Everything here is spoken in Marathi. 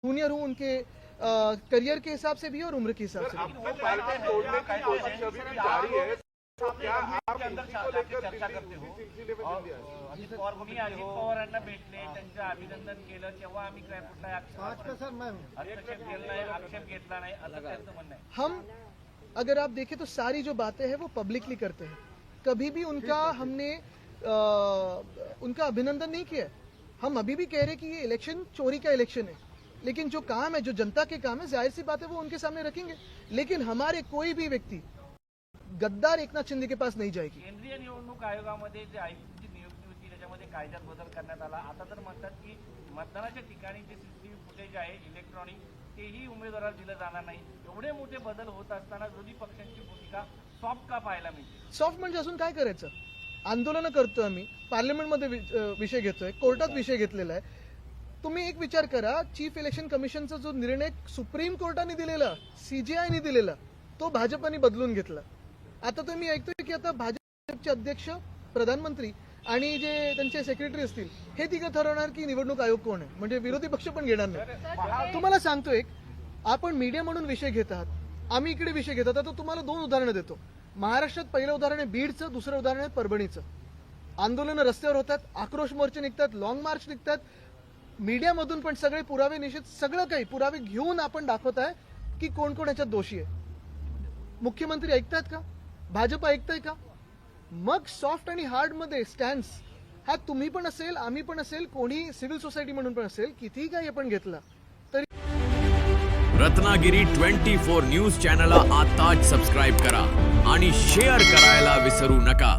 जूनियर हूँ उनके करियर के हिसाब से भी और उम्र के हिसाब से भी। पार्टी तोड़ने की कोशिश अभी भी जारी है, तो क्या आप अंदर इसी को लेकर चर्चा करते हो? सिलसिले में जल्दी आए? अजित पवारांना भेटले, त्यांचं अभिनंदन केलं, तेव्हा आम्ही काय कुठलाही हस्तक्षेप केला नाही, आक्षेप घेतला नाही, असं त्यांचं म्हणणं आहे. हम अगर आप देखें तो सारी जो बातें हैं वो पब्लिकली करते हैं, कभी भी उनका हमने उनका अभिनंदन नहीं किया। हम अभी भी कह रहे कि ये इलेक्शन चोरी का इलेक्शन है, लेकिन जो काम है, जो जनता के काम है, जाहिर सी बात है वो उनके सामने रखेंगे। लेकिन हमारे कोई भी व्यक्ति गद्दार एकनाथ शिंदे के पास नहीं जाएगी। केंद्रीय निवडणूक आयोगामध्ये जे आयुक्तांची नियुक्ती होती त्याच्यामध्ये कायद्यात बदल करण्यात आला. आता तर म्हणतात की मतदानाच्या ठिकाणी जे सीसीटीव्ही फुटेज आहे इलेक्ट्रॉनिक तेही उमेदवाराला दिलं जाणार नाही. एवढे मोठे बदल होत असताना विरोधी पक्षांची भूमिका सॉफ्ट का पाहायला मिळते? सॉफ्ट म्हणजे अजून काय करायचं? आंदोलनं करतोय आम्ही, पार्लमेंटमध्ये विषय घेतोय, कोर्टात विषय घेतलेला आहे. तुम्ही एक विचार करा, चीफ इलेक्शन कमिशनचा जो निर्णय सुप्रीम कोर्टाने दिलेला, सीजीआयने दिलेला, तो भाजपाने बदलून घेतला. आता तुम्ही ऐकतोय की आता भाजपचे अध्यक्ष, प्रधानमंत्री आणि जे त्यांचे सेक्रेटरी असतील हे तिघं ठरवणार की निवडणूक आयोग कोण आहे, म्हणजे विरोधी पक्ष पण घेणार नाही. तुम्हाला सांगतो, एक आपण मीडिया म्हणून विषय घेत आहात, आम्ही इकडे विषय घेत आहात. तर तुम्हाला 2 उदाहरणं देतो. महाराष्ट्रात पहिलं उदाहरण आहे बीडचं, दुसरं उदाहरण आहे परभणीचं. आंदोलनं रस्त्यावर होतात, आक्रोश मोर्चे निघतात, लॉंग मार्च निघतात. मीडियामधून पण सगळे पुरावे निश्चित, सगळं काही पुरावे घेऊन आपण दाखवत आहे की कोण कोण याच्यात दोषी आहे. मुख्यमंत्री ऐकतायत का? भाजप ऐकताय का? मग सॉफ्ट आणि हार्ड मध्ये स्टॅन्स हा तुम्ही पण असेल, आम्ही पण असेल, कोणी सिव्हिल सोसायटी म्हणून पण असेल, कितीही काही आपण घेतला तरी. रत्नागिरी 24 न्यूज चॅनलला आताच सबस्क्राईब करा आणि शेअर करायला विसरू नका.